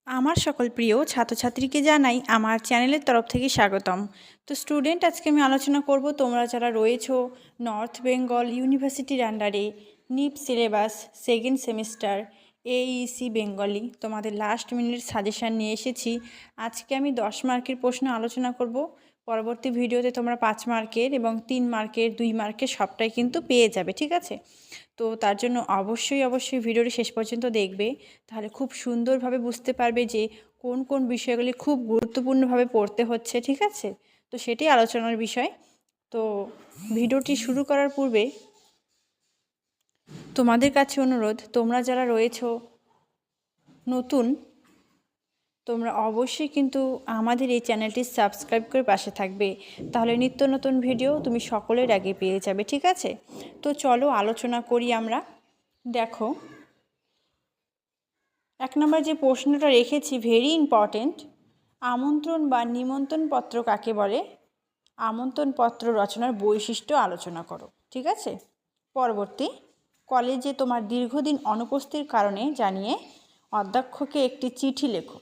আমার সকল প্রিয় ছাত্রছাত্রীকে জানাই আমার চ্যানেলের তরফ থেকে স্বাগতম। তো স্টুডেন্ট, আজকে আমি আলোচনা করব তোমরা যারা রয়েছো নর্থ বেঙ্গল ইউনিভার্সিটির আন্ডারে Nip syllabus second semester এইইসি Bengali, তোমাদের লাস্ট মিনিট সাজেশান নিয়ে এসেছি। আজকে আমি 10 মার্কের প্রশ্ন আলোচনা করব। পরবর্তী ভিডিওতে তোমরা 5 মার্কের এবং 3 মার্কের 2 মার্কের সবটাই কিন্তু পেয়ে যাবে, ঠিক আছে? তো তার জন্য অবশ্যই ভিডিওটি শেষ পর্যন্ত দেখবে, তাহলে খুব সুন্দরভাবে বুঝতে পারবে যে কোন কোন বিষয়গুলি খুব গুরুত্বপূর্ণভাবে পড়তে হচ্ছে, ঠিক আছে? তো সেটাই আলোচনার বিষয়। তো ভিডিওটি শুরু করার পূর্বে তোমাদের কাছে অনুরোধ, তোমরা যারা রয়েছো নতুন, তোমরা অবশ্যই কিন্তু আমাদের এই চ্যানেলটি সাবস্ক্রাইব করে পাশে থাকবে, তাহলে নিত্য নতুন ভিডিও তুমি সকলের আগে পেয়ে যাবে, ঠিক আছে? তো চলো আলোচনা করি আমরা। দেখো, 1 নম্বর যে প্রশ্নটা রেখেছি, ভেরি ইম্পর্টেন্ট। আমন্ত্রণ বা নিমন্ত্রণপত্র কাকে বলে? আমন্ত্রণপত্র রচনার বৈশিষ্ট্য আলোচনা করো, ঠিক আছে? পরবর্তী, কলেজে তোমার দীর্ঘদিন অনুপস্থিতির কারণে জানিয়ে অধ্যক্ষকে একটি চিঠি লেখো।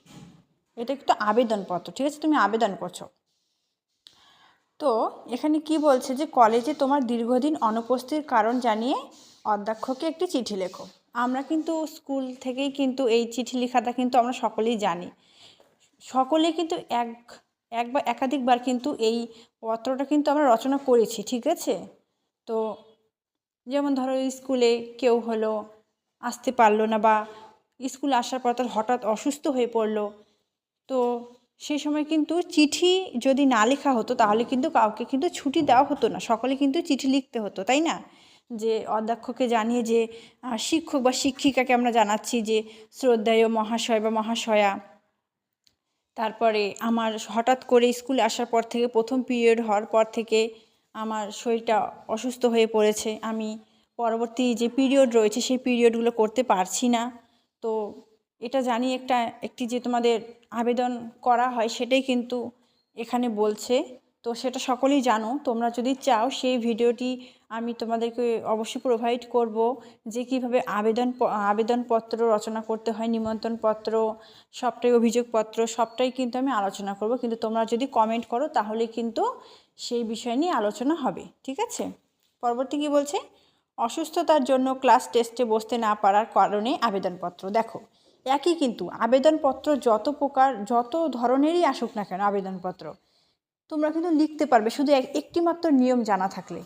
এটা একটু আবেদনপত্র, ঠিক আছে? তুমি আবেদন করছো। তো এখানে কি বলছে যে কলেজে তোমার দীর্ঘদিন অনুপস্থিতির কারণ জানিয়ে অধ্যক্ষকে একটি চিঠি লেখো। আমরা কিন্তু স্কুল থেকেই কিন্তু এই চিঠি লেখাটা কিন্তু আমরা সকলেই জানি। সকলেই কিন্তু এক বা একাধিকবার কিন্তু এই পত্রটা কিন্তু আমরা রচনা করেছি, ঠিক আছে? তো যেমন ধরো, স্কুলে কেউ হলো, আসতে পারলো না, বা স্কুল আসার পর তার হঠাৎ অসুস্থ হয়ে পড়লো, তো সেই সময় কিন্তু চিঠি যদি না লেখা হতো তাহলে কিন্তু কাউকে কিন্তু ছুটি দেওয়া হতো না, সকলে কিন্তু চিঠি লিখতে হতো, তাই না? যে অধ্যক্ষকে জানিয়ে যে শিক্ষক বা শিক্ষিকাকে আমরা জানাচ্ছি যে শ্রদ্ধেয় মহাশয় বা মহাশয়া, তারপরে আমার হঠাৎ করে স্কুলে আসার পর থেকে প্রথম পিরিয়ড হওয়ার পর থেকে আমার শরীরটা অসুস্থ হয়ে পড়েছে, আমি পরবর্তী যে পিরিয়ড রয়েছে সেই পিরিয়ডগুলো করতে পারছি না। তো এটা জানি একটি যে তোমাদের আবেদন করা হয় সেটাই কিন্তু এখানে বলছে। তো সেটা সকলেই জানো। তোমরা যদি চাও সেই ভিডিওটি আমি তোমাদেরকে অবশ্যই প্রোভাইড করব, যে কীভাবে আবেদনপত্র রচনা করতে হয়, নিমন্ত্রণপত্র সবটাই, অভিযোগপত্র সবটাই কিন্তু আমি আলোচনা করব। কিন্তু তোমরা যদি কমেন্ট করো তাহলে কিন্তু সেই বিষয় নিয়ে আলোচনা হবে, ঠিক আছে? পরবর্তী কী বলছে? অসুস্থতার জন্য ক্লাস টেস্টে বসতে না পারার কারণে আবেদনপত্র। দেখো, একই কিন্তু আবেদনপত্র যত ধরনেরই আসুক না কেন আবেদনপত্র তোমরা কিন্তু লিখতে পারবে, শুধু একটি মাত্র নিয়ম জানা থাকলে।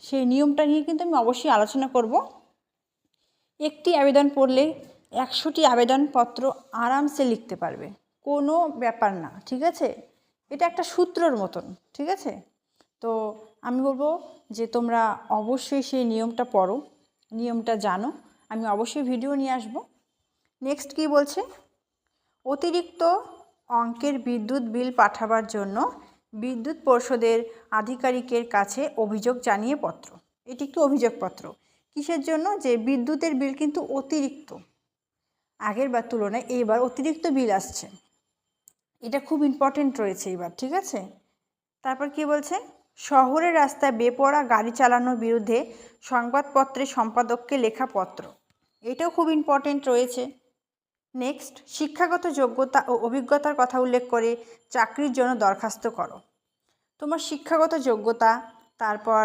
সেই নিয়মটা নিয়ে কিন্তু আমি অবশ্যই আলোচনা করব। একটি আবেদন পড়লে 100টি আবেদনপত্র আরামসে লিখতে পারবে, কোনো ব্যাপার না, ঠিক আছে? এটা একটা সূত্রর মতন, ঠিক আছে? তো আমি বলবো যে তোমরা অবশ্যই সেই নিয়মটা পড়ো, নিয়মটা জানো। আমি অবশ্যই ভিডিও নিয়ে আসব। নেক্সট কি বলছে? অতিরিক্ত অঙ্কের বিদ্যুৎ বিল পাঠাবার জন্য বিদ্যুৎ পর্ষদের আধিকারিকের কাছে অভিযোগ জানিয়ে পত্র। এটি একটি অভিযোগপত্র। কিসের জন্য? যে বিদ্যুতের বিল কিন্তু অতিরিক্ত, আগের বার তুলনায় এইবার অতিরিক্ত বিল আসছে। এটা খুব ইম্পর্টেন্ট রয়েছে এবার, ঠিক আছে? তারপর কি বলছে? শহরের রাস্তায় বেপরোয়া গাড়ি চালানোর বিরুদ্ধে সংবাদপত্রের সম্পাদককে লেখা পত্র। এটাও খুব ইম্পর্টেন্ট রয়েছে। নেক্সট, শিক্ষাগত যোগ্যতা ও অভিজ্ঞতার কথা উল্লেখ করে চাকরির জন্য দরখাস্ত করো। তোমার শিক্ষাগত যোগ্যতা, তারপর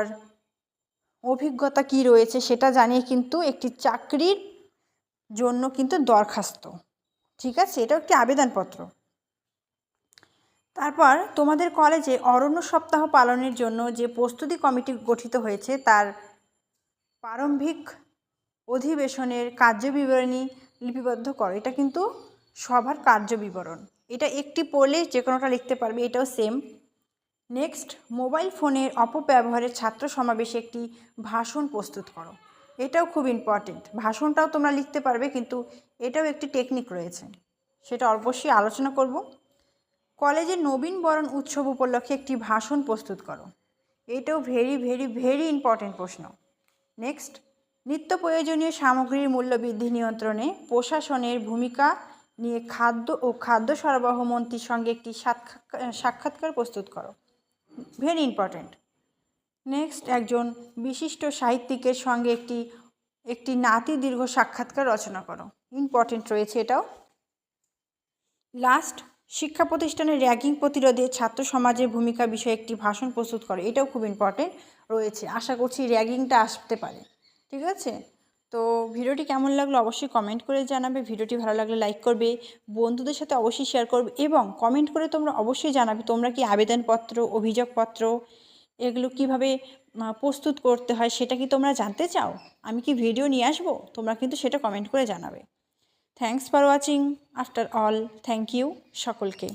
অভিজ্ঞতা কি রয়েছে সেটা জানিয়ে কিন্তু একটি চাকরির জন্য কিন্তু দরখাস্ত, ঠিক আছে? এটাও একটি আবেদনপত্র। তারপর তোমাদের কলেজে অরণ্য সপ্তাহ পালনের জন্য যে প্রস্তুতি কমিটি গঠিত হয়েছে তার প্রারম্ভিক অধিবেশনের কার্যবিবরণী লিপিবদ্ধ করো। এটা কিন্তু সভার কার্যবিবরণ, এটা একটি পড়লে যে কোনোটা লিখতে পারবে, এটাও সেম। নেক্সট, মোবাইল ফোনের অপব্যবহারের ছাত্র সমাবেশে একটি ভাষণ প্রস্তুত করো। এটাও খুব ইম্পর্টেন্ট। ভাষণটাও তোমরা লিখতে পারবে, কিন্তু এটাও একটি টেকনিক রয়েছে, সেটা অবশ্যই আলোচনা করব। কলেজের নবীনবরণ উৎসব উপলক্ষে একটি ভাষণ প্রস্তুত করো। এটাও ভেরি ইম্পর্টেন্ট প্রশ্ন। নেক্সট, নিত্য প্রয়োজনীয় সামগ্রীর মূল্য বৃদ্ধি নিয়ন্ত্রণে প্রশাসনের ভূমিকা নিয়ে খাদ্য সরবরাহ মন্ত্রীর সঙ্গে একটি সাক্ষাৎকার প্রস্তুত করো। Very important. নেক্সট, একজন বিশিষ্ট সাহিত্যিকের সঙ্গে একটি নাতি দীর্ঘ সাক্ষাৎকার রচনা করো। ইম্পর্টেন্ট রয়েছে এটাও। লাস্ট, শিক্ষা প্রতিষ্ঠানে র্যাগিং প্রতিরোধে ছাত্র সমাজের ভূমিকা বিষয়ে একটি ভাষণ প্রস্তুত করে। এটাও খুব ইম্পর্টেন্ট রয়েছে। আশা করছি র্যাগিংটা আসতে পারে। ঠিক আছে, তো ভিডিওটি কেমন লাগলো অবশ্যই কমেন্ট করে জানাবে। ভিডিওটি ভালো লাগলে লাইক করবে, বন্ধুদের সাথে অবশ্যই শেয়ার করবে এবং কমেন্ট করে তোমরা অবশ্যই জানাবে তোমরা কি আবেদনপত্র, অভিযোগপত্র এগুলো কিভাবে প্রস্তুত করতে হয় সেটা কি তোমরা জানতে চাও? আমি কি ভিডিও নিয়ে আসবো? তোমরা কিন্তু সেটা কমেন্ট করে জানাবে। Thanks for watching. After all, thank you সকলকে।